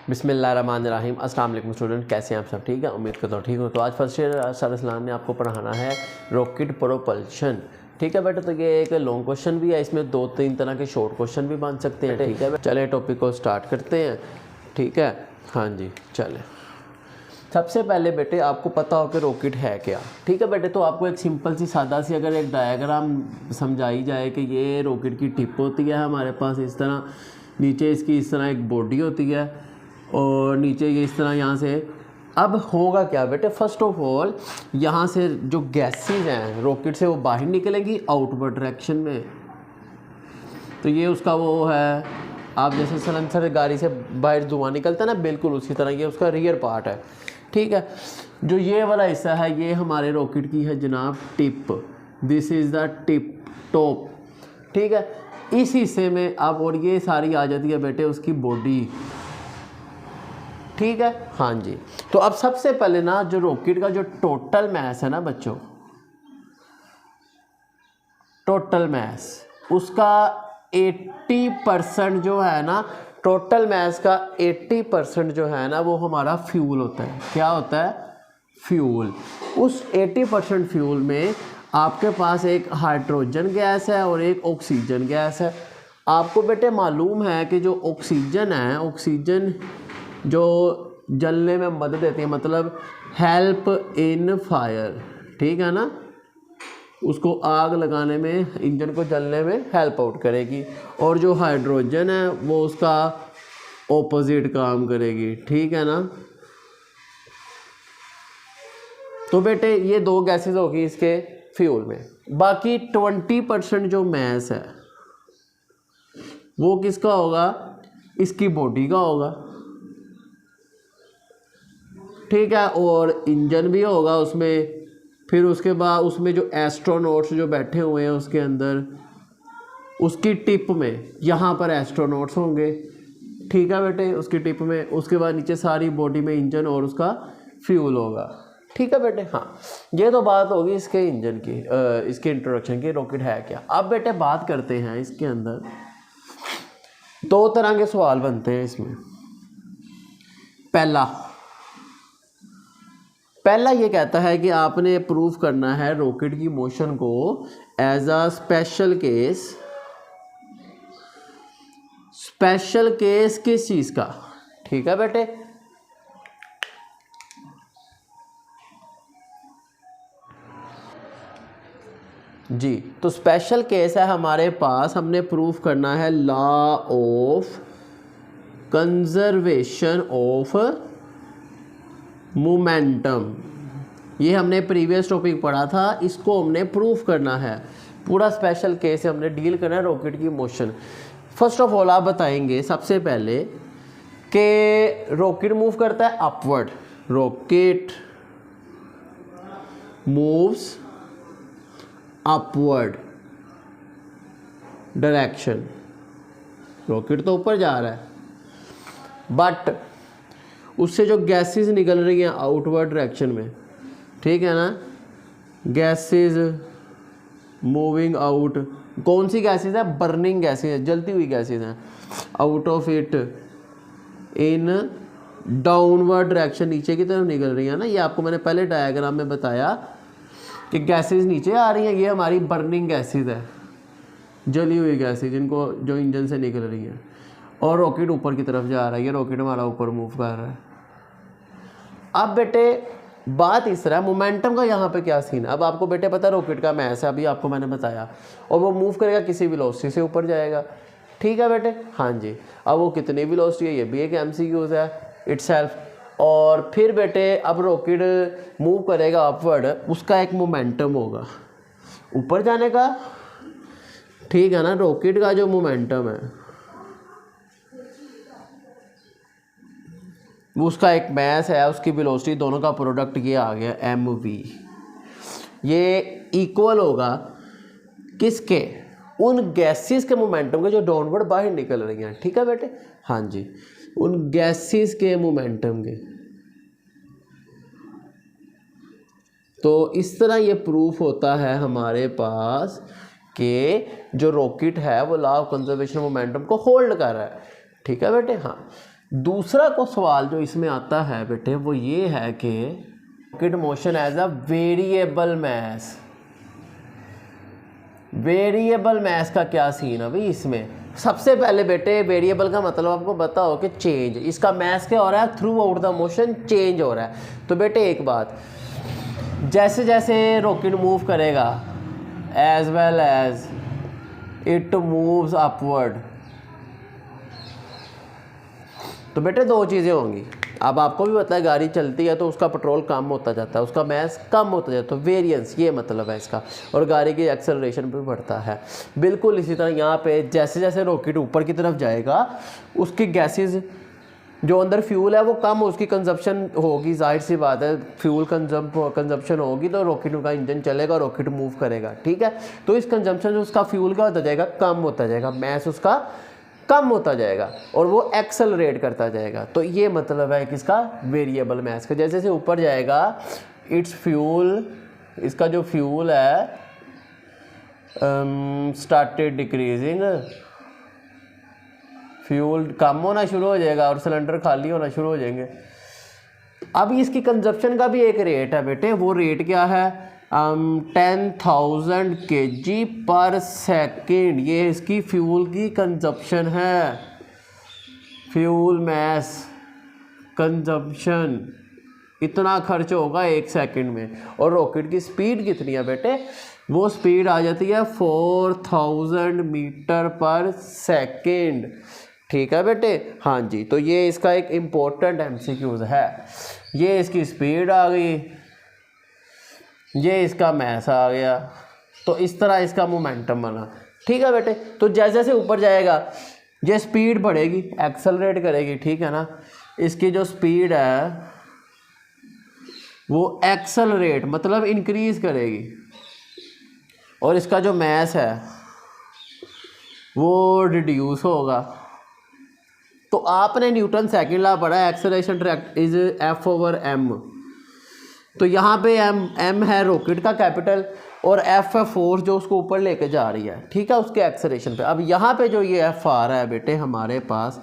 बिस्मिल्लाहिर्रहमानिर्रहीम। अस्सलाम वालेकुम स्टूडेंट, कैसे हैं आप सब? ठीक है, उम्मीद करता हूँ ठीक हो। तो आज फर्स्ट ईयर सर इस्लाम ने आपको पढ़ाना है रॉकेट प्रोपल्शन। ठीक है बेटा, तो ये एक लॉन्ग क्वेश्चन भी है, इसमें 2-3 तरह के शॉर्ट क्वेश्चन भी बन सकते हैं। ठीक है, चले टॉपिक को स्टार्ट करते हैं। ठीक है, हाँ जी चलें। सबसे पहले बेटे आपको पता हो कि रॉकेट है क्या। ठीक है बेटे, तो आपको एक सिंपल सी सादा सी अगर एक डायग्राम समझाई जाए कि ये रॉकेट की टिप होती है हमारे पास इस तरह, नीचे इसकी इस तरह एक बॉडी होती है और नीचे ये इस तरह यहाँ से। अब होगा क्या बेटे, फर्स्ट ऑफ ऑल यहाँ से जो गैसेज हैं रॉकेट से वो बाहर निकलेंगी आउटवर्ड डायरेक्शन में। तो ये उसका वो है, आप जैसे सलेंसर गाड़ी से बाहर धुआं निकलता है ना, बिल्कुल उसी तरह ये उसका रियर पार्ट है। ठीक है, जो ये वाला हिस्सा है ये हमारे रॉकेट की है जनाब tip. This is the tip top. ठीक है, इस हिस्से में अब और ये सारी आ जाती है बेटे उसकी बॉडी। ठीक है, हाँ जी। तो अब सबसे पहले ना जो रॉकेट का जो टोटल मैस है ना बच्चों, टोटल मैस उसका 80% जो है ना, टोटल मैस का 80% जो है ना वो हमारा फ्यूल होता है। क्या होता है? फ्यूल। उस 80% फ्यूल में आपके पास एक हाइड्रोजन गैस है और एक ऑक्सीजन गैस है। आपको बेटे मालूम है कि जो ऑक्सीजन है, ऑक्सीजन जो जलने में मदद देती है, मतलब हेल्प इन फायर। ठीक है ना, उसको आग लगाने में, इंजन को जलने में हेल्प आउट करेगी। और जो हाइड्रोजन है वो उसका ऑपोजिट काम करेगी। ठीक है ना, तो बेटे ये दो गैसेस होगी इसके फ्यूल में। बाकी 20% जो मैस है वो किसका होगा? इसकी बॉडी का होगा। ठीक है, और इंजन भी होगा उसमें। फिर उसके बाद उसमें जो एस्ट्रोनॉट्स जो बैठे हुए हैं उसके अंदर, उसकी टिप में यहाँ पर एस्ट्रोनॉट्स होंगे। ठीक है बेटे, उसकी टिप में। उसके बाद नीचे सारी बॉडी में इंजन और उसका फ्यूल होगा। ठीक है बेटे, हाँ ये तो बात होगी इसके इंजन की, इसके इंट्रोडक्शन की, रॉकेट है क्या। अब बेटे बात करते हैं इसके अंदर दो तरह के सवाल बनते हैं इसमें। पहला ये कहता है कि आपने प्रूव करना है रॉकेट की मोशन को as a special case. Special case किस चीज़ का? ठीक है बेटे, जी तो स्पेशल केस है हमारे पास, हमने प्रूव करना है law of conservation of momentum. ये हमने प्रीवियस टॉपिक पढ़ा था, इसको हमने प्रूफ करना है। पूरा स्पेशल केस हमने डील करना है रॉकेट की मोशन। फर्स्ट ऑफ ऑल आप बताएंगे सबसे पहले कि रॉकेट मूव करता है upward. Rocket moves upward direction. Rocket तो ऊपर जा रहा है, बट उससे जो गैसेस निकल रही हैं आउटवर्ड डायरेक्शन में। ठीक है ना, गैसेस मूविंग आउट। कौन सी गैसेस है? बर्निंग गैसेस है, जलती हुई गैसेस हैं। Out of it in downward direction, नीचे की तरफ निकल रही है ना। ये आपको मैंने पहले डायग्राम में बताया कि गैसेस नीचे आ रही हैं, ये हमारी बर्निंग गैसेस है, जली हुई गैसेस जिनको जो इंजन से निकल रही हैं। और रॉकेट ऊपर की तरफ जा रहा है, ये रॉकेट हमारा ऊपर मूव कर रहा है। अब बेटे बात इस तरह, मोमेंटम का यहाँ पे क्या सीन है। अब आपको बेटे पता है रॉकेट का मैस है, अभी आपको मैंने बताया, और वो मूव करेगा किसी वेलोसिटी से ऊपर जाएगा। ठीक है बेटे, हाँ जी। अब वो कितनी वेलोसिटी है ये भी एक MCQ है इटसेल्फ। और फिर बेटे अब रॉकेट मूव करेगा अपवर्ड, उसका एक मोमेंटम होगा ऊपर जाने का। ठीक है ना, रॉकेट का जो मोमेंटम है वो उसका एक मैस है, उसकी वेलोसिटी, दोनों का प्रोडक्ट ये आ गया mv। ये इक्वल होगा किसके? उन गैसेस के मोमेंटम के जो डाउनवर्ड बाहर निकल रही हैं। ठीक है बेटे, हाँ जी, उन गैसेस के मोमेंटम के। तो इस तरह ये प्रूफ होता है हमारे पास कि जो रॉकेट है वो लॉ ऑफ कंजर्वेशन मोमेंटम को होल्ड कर रहा है। ठीक है बेटे, हाँ दूसरा को सवाल जो इसमें आता है बेटे वो ये है कि rocket motion as a variable mass. Variable mass का क्या सीन है भाई इसमें? सबसे पहले बेटे वेरिएबल का मतलब आपको पता हो कि चेंज, इसका मैस क्या हो रहा है? Throughout the motion change हो रहा है। तो बेटे एक बात, जैसे जैसे रॉकेट मूव करेगा as well as it moves upward, तो बेटे दो चीज़ें होंगी। अब आपको भी पता है गाड़ी चलती है तो उसका पेट्रोल कम होता जाता है, उसका मैस कम होता जाता है, तो वेरिएंस ये मतलब है इसका, और गाड़ी की एक्सेलरेशन भी बढ़ता है। बिल्कुल इसी तरह यहाँ पे जैसे जैसे रॉकेट ऊपर की तरफ जाएगा उसकी गैसेस जो अंदर फ्यूल है वो कम, उसकी कंजप्शन होगी, जाहिर सी बात है फ्यूल कंजप्शन होगी तो रॉकेट का इंजन चलेगा, रॉकेट मूव करेगा, ठीक है। तो इस कंजप्शन उसका फ्यूल का होता जाएगा, कम होता जाएगा, मैस उसका कम होता जाएगा और वो एक्सेलरेट करता जाएगा। तो ये मतलब है किसका? वेरिएबल मैस का। जैसे जैसे ऊपर जाएगा इट्स फ्यूल, इसका जो फ्यूल है स्टार्टेड डिक्रीजिंग, फ्यूल कम होना शुरू हो जाएगा और सिलेंडर खाली होना शुरू हो जाएंगे। अब इसकी कंजप्शन का भी एक रेट है बेटे, वो रेट क्या है? 10,000 kg पर सेकेंड, ये इसकी फ्यूल की कंजप्शन है, फ्यूल मैस कंजप्शन, इतना खर्च होगा 1 सेकेंड में। और रॉकेट की स्पीड कितनी है बेटे? वो स्पीड आ जाती है 4000 मीटर पर सेकेंड, ठीक है बेटे। हाँ जी, तो ये इसका एक इम्पोर्टेंट MCQs है। ये इसकी स्पीड आ गई, ये इसका मैस आ गया, तो इस तरह इसका मोमेंटम बना, ठीक है बेटे। तो जैसे जैसे ऊपर जाएगा ये स्पीड बढ़ेगी, एक्सेलरेट करेगी, ठीक है ना। इसकी जो स्पीड है वो एक्सेलरेट मतलब इंक्रीज करेगी, और इसका जो मैस है वो रिड्यूस होगा। तो आपने न्यूटन सेकंड लॉ पढ़ा है, एक्सेलरेशन डायरेक्ट इज F/m। तो यहाँ पे m है रॉकेट का कैपिटल, और F है फोर्स जो उसको ऊपर लेके जा रही है, ठीक है, उसके एक्सेलरेशन पे। अब यहाँ पे जो ये F आ रहा है बेटे हमारे पास,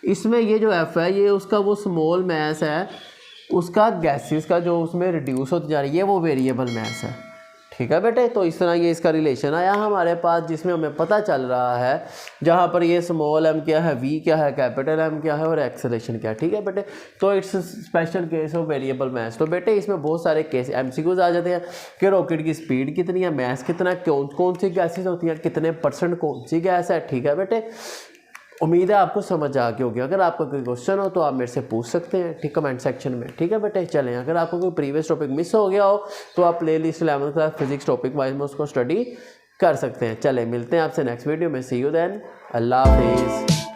इसमें ये जो F है ये उसका वो स्मॉल मैस है, उसका गैसेस का जो उसमें रिड्यूस होती जा रही है, वो वेरिएबल मैस है, ठीक है बेटे। तो इस तरह ये इसका रिलेशन आया हमारे पास, जिसमें हमें पता चल रहा है जहाँ पर ये स्मॉल m क्या है, v क्या है, कैपिटल M क्या है, और एक्सेलरेशन क्या है, ठीक है बेटे। तो it's special case of variable mass. तो बेटे इसमें बहुत सारे केस MCQs आ जाते हैं कि रॉकेट की स्पीड कितनी है, मैस कितना, कौन सी गैसेज होती हैं, कितने % कौन सी गैस है, ठीक है बेटे। उम्मीद है आपको समझ आ गई होगी। अगर आपका कोई क्वेश्चन हो तो आप मेरे से पूछ सकते हैं, ठीक, कमेंट सेक्शन में, ठीक है बेटे। चलें, अगर आपको कोई प्रीवियस टॉपिक मिस हो गया हो तो आप playlist 11th class physics topic wise में उसको स्टडी कर सकते हैं। चलें, मिलते हैं आपसे नेक्स्ट वीडियो में। सी यू देन, अल्लाह हाफिज़।